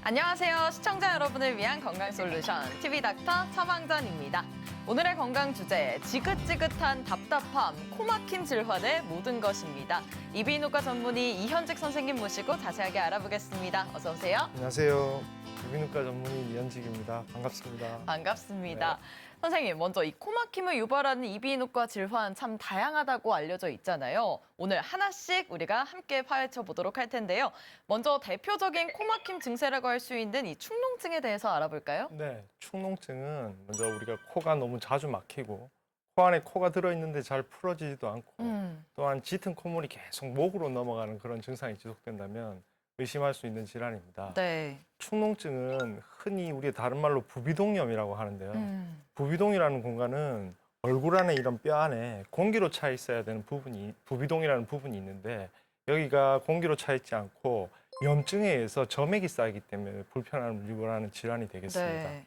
안녕하세요. 시청자 여러분을 위한 건강솔루션 TV닥터 처방전입니다. 오늘의 건강 주제, 지긋지긋한 답답함, 코막힘 질환의 모든 것입니다. 이비인후과 전문의 이현직 선생님 모시고 자세하게 알아보겠습니다. 어서 오세요. 안녕하세요. 이비인후과 전문의 이현직입니다. 반갑습니다. 반갑습니다. 네. 선생님, 먼저 이 코막힘을 유발하는 이비인후과 질환 참 다양하다고 알려져 있잖아요. 오늘 하나씩 우리가 함께 파헤쳐 보도록 할 텐데요. 먼저 대표적인 코막힘 증세라고 할 수 있는 이 축농증에 대해서 알아볼까요? 네, 축농증은 먼저 우리가 코가 너무 자주 막히고 코 안에 코가 들어있는데 잘 풀어지지도 않고 또한 짙은 콧물이 계속 목으로 넘어가는 그런 증상이 지속된다면 의심할 수 있는 질환입니다. 네. 축농증은 흔히 우리가 다른 말로 부비동염이라고 하는데요. 부비동이라는 공간은 얼굴 안에 이런 뼈 안에 공기로 차 있어야 되는 부분이 부비동이라는 부분이 있는데 여기가 공기로 차 있지 않고 염증에 의해서 점액이 쌓이기 때문에 불편함을 유발하는 질환이 되겠습니다. 네.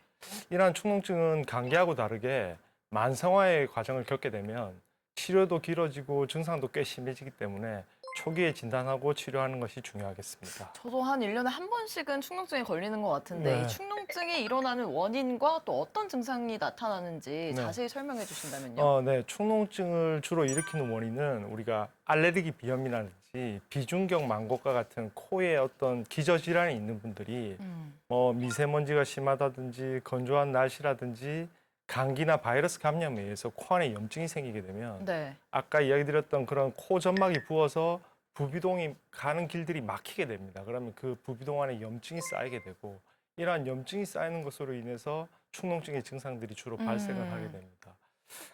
이러한 축농증은 감기하고 다르게 만성화의 과정을 겪게 되면 치료도 길어지고 증상도 꽤 심해지기 때문에 초기에 진단하고 치료하는 것이 중요하겠습니다. 저도 한 1년에 한 번씩은 축농증에 걸리는 것 같은데 네. 이 축농증이 일어나는 원인과 또 어떤 증상이 나타나는지 네. 자세히 설명해 주신다면요. 네. 축농증을 주로 일으키는 원인은 우리가 알레르기 비염이라든지 비중격 망곡과 같은 코에 어떤 기저질환이 있는 분들이 미세먼지가 심하다든지 건조한 날씨라든지 감기나 바이러스 감염에 의해서 코 안에 염증이 생기게 되면 네. 아까 이야기 드렸던 그런 코 점막이 부어서 부비동이 가는 길들이 막히게 됩니다. 그러면 그 부비동 안에 염증이 쌓이게 되고 이러한 염증이 쌓이는 것으로 인해서 축농증의 증상들이 주로 발생을 하게 됩니다.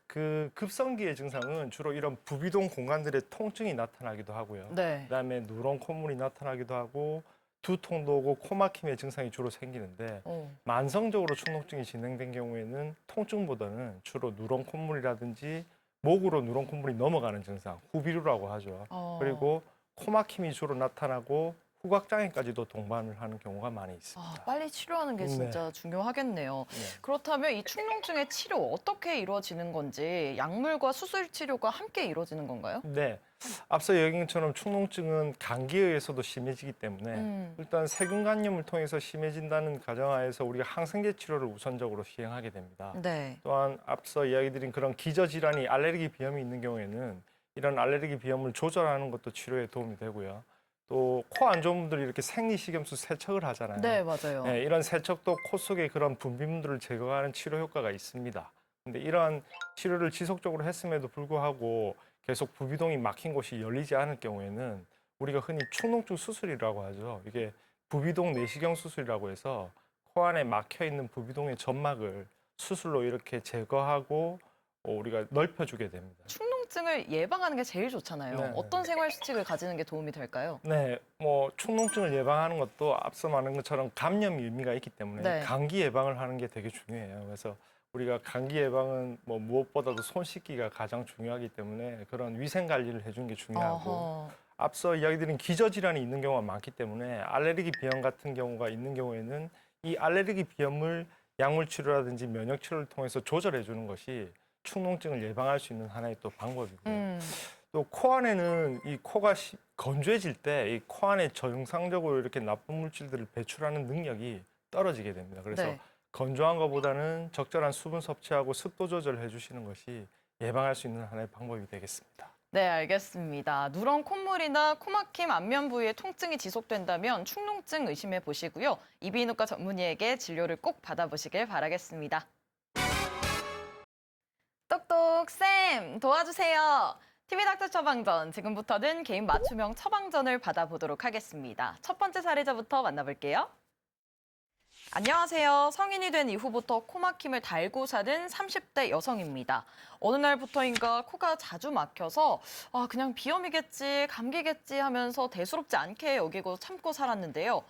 그 급성기의 증상은 주로 이런 부비동 공간들의 통증이 나타나기도 하고요. 네. 그다음에 누런 콧물이 나타나기도 하고 두통도 오고 코막힘의 증상이 주로 생기는데 만성적으로 축농증이 진행된 경우에는 통증보다는 주로 누런 콧물이라든지 목으로 누런 콧물이 넘어가는 증상, 후비루라고 하죠. 그리고 코막힘이 주로 나타나고 후각장애까지도 동반을 하는 경우가 많이 있습니다. 빨리 치료하는 게 진짜 중요하겠네요. 네. 그렇다면 이 축농증의 치료 어떻게 이루어지는 건지 약물과 수술 치료가 함께 이루어지는 건가요? 네. 앞서 얘기한 것처럼 축농증은 감기에 의해서도 심해지기 때문에 일단 세균 감염을 통해서 심해진다는 가정하에서 우리가 항생제 치료를 우선적으로 시행하게 됩니다. 네. 또한 앞서 이야기 드린 그런 기저질환이 알레르기 비염이 있는 경우에는 이런 알레르기 비염을 조절하는 것도 치료에 도움이 되고요. 또 코 안 좋은 분들이 이렇게 생리식염수 세척을 하잖아요. 네, 맞아요. 네, 이런 세척도 코 속의 그런 분비물들을 제거하는 치료 효과가 있습니다. 근데 이러한 치료를 지속적으로 했음에도 불구하고 계속 부비동이 막힌 곳이 열리지 않을 경우에는 우리가 흔히 축농증 수술이라고 하죠. 이게 부비동 내시경 수술이라고 해서 코 안에 막혀 있는 부비동의 점막을 수술로 이렇게 제거하고 우리가 넓혀주게 됩니다. 축농증을 예방하는 게 제일 좋잖아요. 네. 어떤 생활 수칙을 가지는 게 도움이 될까요? 네, 축농증을 예방하는 것도 앞서 말한 것처럼 감염 의미가 있기 때문에 네. 감기 예방을 하는 게 되게 중요해요. 그래서 우리가 감기 예방은 무엇보다도 손 씻기가 가장 중요하기 때문에 그런 위생 관리를 해주는 게 중요하고 어허. 앞서 이야기 드린 기저질환이 있는 경우가 많기 때문에 알레르기 비염 같은 경우가 있는 경우에는 이 알레르기 비염을 약물 치료라든지 면역 치료를 통해서 조절해 주는 것이 축농증을 예방할 수 있는 하나의 또 방법이고요. 또 코 안에는 이 코가 건조해질 때 이 코 안에 정상적으로 이렇게 나쁜 물질들을 배출하는 능력이 떨어지게 됩니다. 그래서 네. 건조한 것보다는 적절한 수분 섭취하고 습도 조절을 해주시는 것이 예방할 수 있는 하나의 방법이 되겠습니다. 네, 알겠습니다. 누런 콧물이나 코막힘 안면 부위에 통증이 지속된다면 축농증 의심해 보시고요. 이비인후과 전문의에게 진료를 꼭 받아보시길 바라겠습니다. 똑똑쌤, 도와주세요. TV닥터 처방전, 지금부터는 개인 맞춤형 처방전을 받아보도록 하겠습니다. 첫 번째 사례자부터 만나볼게요. 안녕하세요. 성인이 된 이후부터 코막힘을 달고 사는 30대 여성입니다. 어느 날부터인가 코가 자주 막혀서 그냥 비염이겠지, 감기겠지 하면서 대수롭지 않게 여기고 참고 살았는데요.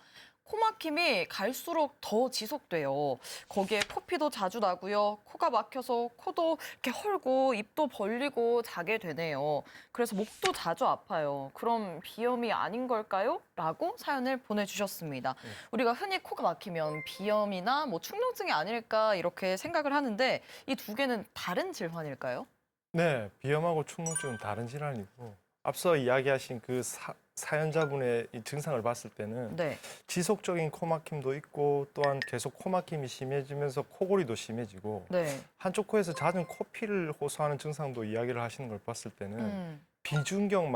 코막힘이 갈수록 더 지속돼요. 거기에 코피도 자주 나고요. 코가 막혀서 코도 이렇게 헐고 입도 벌리고 자게 되네요. 그래서 목도 자주 아파요. 그럼 비염이 아닌 걸까요? 라고 사연을 보내주셨습니다. 우리가 흔히 코가 막히면 비염이나 축농증이 아닐까 이렇게 생각을 하는데 이 두 개는 다른 질환일까요? 네, 비염하고 축농증은 다른 질환이고 앞서 이야기하신 그 사연자분의 이 증상을 봤을 때는 네. 지속적인 코막힘도 있고 또한 계속 코막힘이 심해지면서 코골이도 심해지고 네. 한쪽 코에서 잦은 코피를 호소하는 증상도 이야기를 하시는 걸 봤을 때는 음. 비중격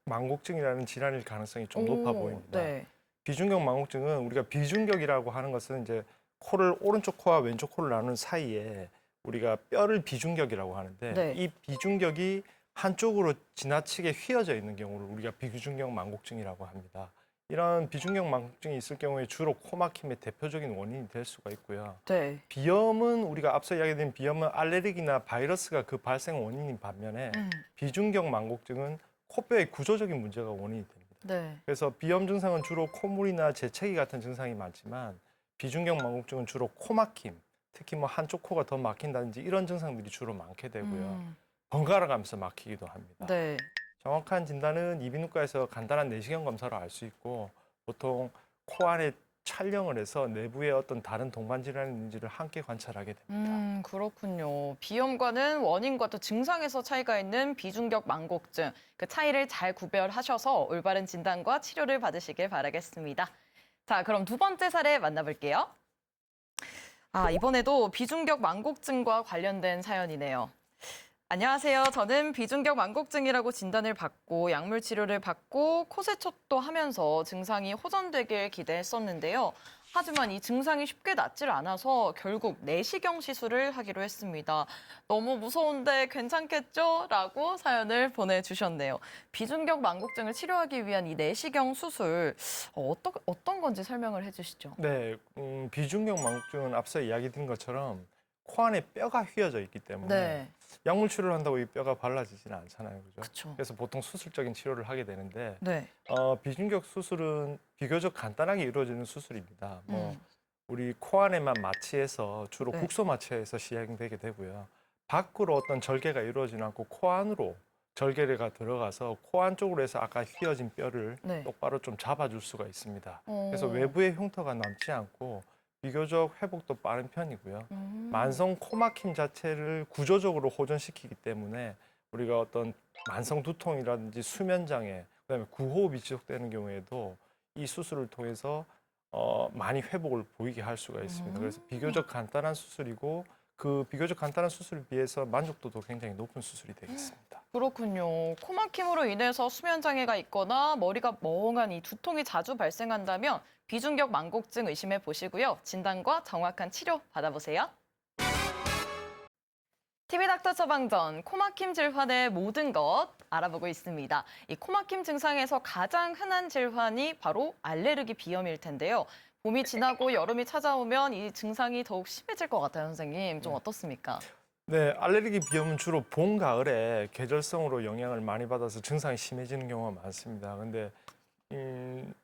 망곡증이라는 질환일 가능성이 좀 높아 보입니다. 네. 비중격 망곡증은 우리가 비중격이라고 하는 것은 이제 코를 오른쪽 코와 왼쪽 코를 나누는 사이에 우리가 뼈를 비중격이라고 하는데 네. 이 비중격이 한쪽으로 지나치게 휘어져 있는 경우를 우리가 비중격 망곡증이라고 합니다. 이런 비중격 망곡증이 있을 경우에 주로 코막힘의 대표적인 원인이 될 수가 있고요. 네. 비염은 우리가 앞서 이야기드린 비염은 알레르기나 바이러스가 그 발생 원인인 반면에 비중격 망곡증은 코뼈의 구조적인 문제가 원인이 됩니다. 네. 그래서 비염 증상은 주로 콧물이나 재채기 같은 증상이 많지만 비중격 망곡증은 주로 코막힘, 특히 뭐 한쪽 코가 더 막힌다든지 이런 증상들이 주로 많게 되고요. 번갈아 가면서 막히기도 합니다. 네. 정확한 진단은 이비인후과에서 간단한 내시경 검사로 알 수 있고 보통 코 안에 촬영을 해서 내부에 어떤 다른 동반 질환이 있는지를 함께 관찰하게 됩니다. 그렇군요. 비염과는 원인과 또 증상에서 차이가 있는 비중격 망곡증. 그 차이를 잘 구별하셔서 올바른 진단과 치료를 받으시길 바라겠습니다. 자, 그럼 두 번째 사례 만나볼게요. 이번에도 비중격 망곡증과 관련된 사연이네요. 안녕하세요. 저는 비중격 망곡증이라고 진단을 받고 약물 치료를 받고 코세척도 하면서 증상이 호전되길 기대했었는데요. 하지만 이 증상이 쉽게 낫질 않아서 결국 내시경 시술을 하기로 했습니다. 너무 무서운데 괜찮겠죠? 라고 사연을 보내주셨네요. 비중격 망곡증을 치료하기 위한 이 내시경 수술 어떤 건지 설명을 해주시죠. 네, 비중격 망곡증은 앞서 이야기 드린 것처럼 코 안에 뼈가 휘어져 있기 때문에 네, 약물 치료를 한다고 이 뼈가 발라지지는 않잖아요, 그죠? 그렇죠. 그래서 보통 수술적인 치료를 하게 되는데 네, 비중격 수술은 비교적 간단하게 이루어지는 수술입니다. 음, 우리 코 안에만 마취해서 주로 네. 국소 마취해서 시행되게 되고요. 밖으로 어떤 절개가 이루어지지 않고 코 안으로 절개가 들어가서 코 안쪽으로 해서 아까 휘어진 뼈를 네. 똑바로 좀 잡아줄 수가 있습니다. 어, 그래서 외부에 흉터가 남지 않고 비교적 회복도 빠른 편이고요. 만성 코막힘 자체를 구조적으로 호전시키기 때문에 우리가 어떤 만성 두통이라든지 수면 장애, 그다음에 구호흡이 지속되는 경우에도 이 수술을 통해서 많이 회복을 보이게 할 수가 있습니다. 그래서 비교적 간단한 수술이고 그 비교적 간단한 수술에 비해서 만족도도 굉장히 높은 수술이 되겠습니다. 그렇군요. 코막힘으로 인해서 수면 장애가 있거나 머리가 멍한 이 두통이 자주 발생한다면 비중격 망곡증 의심해 보시고요. 진단과 정확한 치료 받아보세요. TV 닥터 처방전, 코막힘 질환의 모든 것 알아보고 있습니다. 이 코막힘 증상에서 가장 흔한 질환이 바로 알레르기 비염일 텐데요. 봄이 지나고 여름이 찾아오면 이 증상이 더욱 심해질 것 같아요, 선생님. 좀 어떻습니까? 네, 알레르기 비염은 주로 봄, 가을에 계절성으로 영향을 많이 받아서 증상이 심해지는 경우가 많습니다. 근데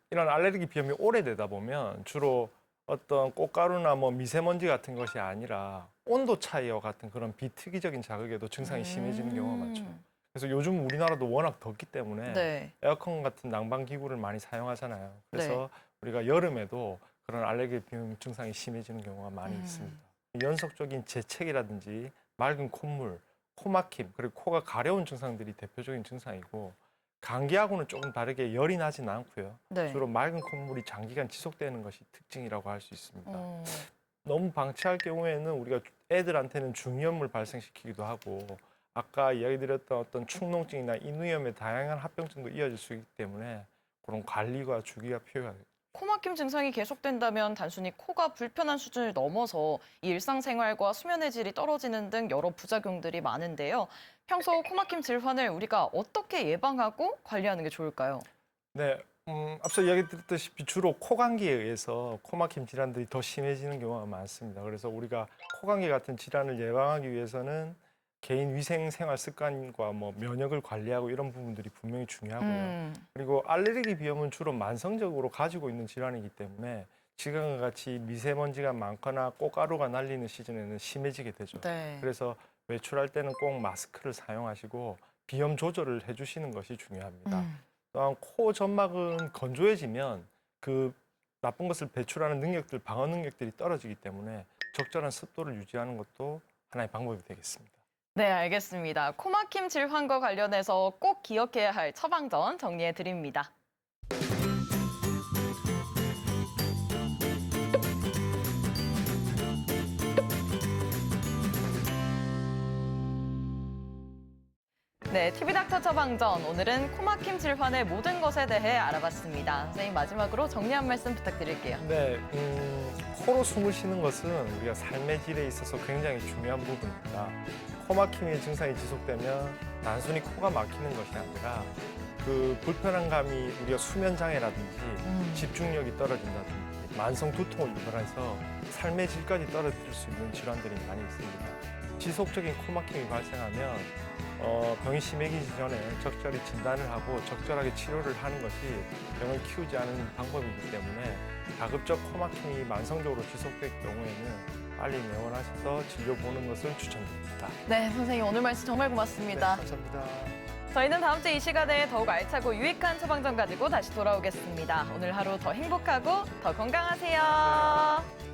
이런 알레르기 비염이 오래되다 보면 주로 어떤 꽃가루나 뭐 미세먼지 같은 것이 아니라 온도 차이와 같은 그런 비특이적인 자극에도 증상이 심해지는 경우가 많죠. 그래서 요즘 우리나라도 워낙 덥기 때문에 네. 에어컨 같은 난방 기구를 많이 사용하잖아요. 그래서 우리가 여름에도 그런 알레르기 비염 증상이 심해지는 경우가 많이 있습니다. 연속적인 재채기라든지 맑은 콧물, 코막힘, 그리고 코가 가려운 증상들이 대표적인 증상이고 감기하고는 조금 다르게 열이 나진 않고요. 네. 주로 맑은 콧물이 장기간 지속되는 것이 특징이라고 할 수 있습니다. 어, 너무 방치할 경우에는 우리가 애들한테는 중이염을 발생시키기도 하고 아까 이야기 드렸던 어떤 축농증이나 인후염의 다양한 합병증도 이어질 수 있기 때문에 그런 관리가 주기가 필요합니다. 코막힘 증상이 계속된다면 단순히 코가 불편한 수준을 넘어서 이 일상생활과 수면의 질이 떨어지는 등 여러 부작용들이 많은데요. 평소 코막힘 질환을 우리가 어떻게 예방하고 관리하는 게 좋을까요? 네, 앞서 이야기 드렸다시피 주로 코감기에 의해서 코막힘 질환들이 더 심해지는 경우가 많습니다. 그래서 우리가 코감기 같은 질환을 예방하기 위해서는 개인 위생 생활 습관과 뭐 면역을 관리하고 이런 부분들이 분명히 중요하고요. 그리고 알레르기 비염은 주로 만성적으로 가지고 있는 질환이기 때문에 지금과 같이 미세먼지가 많거나 꽃가루가 날리는 시즌에는 심해지게 되죠. 네. 그래서 외출할 때는 꼭 마스크를 사용하시고 비염 조절을 해주시는 것이 중요합니다. 또한 코 점막은 건조해지면 그 나쁜 것을 배출하는 능력들, 방어 능력들이 떨어지기 때문에 적절한 습도를 유지하는 것도 하나의 방법이 되겠습니다. 네, 알겠습니다. 코막힘 질환과 관련해서 꼭 기억해야 할 처방전 정리해 드립니다. 네, TV닥터 처방전. 오늘은 코막힘 질환의 모든 것에 대해 알아봤습니다. 선생님, 마지막으로 정리 한 말씀 부탁드릴게요. 네, 코로 숨을 쉬는 것은 우리가 삶의 질에 있어서 굉장히 중요한 부분입니다. 코 막힘의 증상이 지속되면 단순히 코가 막히는 것이 아니라 그 불편한 감이 우리가 수면 장애라든지 집중력이 떨어진다든지 만성 두통을 유발해서 삶의 질까지 떨어뜨릴 수 있는 질환들이 많이 있습니다. 지속적인 코 막힘이 발생하면 병이 심해지기 전에 적절히 진단을 하고 적절하게 치료를 하는 것이 병을 키우지 않은 방법이기 때문에 가급적 코 막힘이 만성적으로 지속될 경우에는 빨리 내원하셔서 진료 보는 것을 추천드립니다. 네, 선생님 오늘 말씀 정말 고맙습니다. 감사합니다. 저희는 다음 주 이 시간에 더욱 알차고 유익한 처방전 가지고 다시 돌아오겠습니다. 오늘 하루 더 행복하고 더 건강하세요.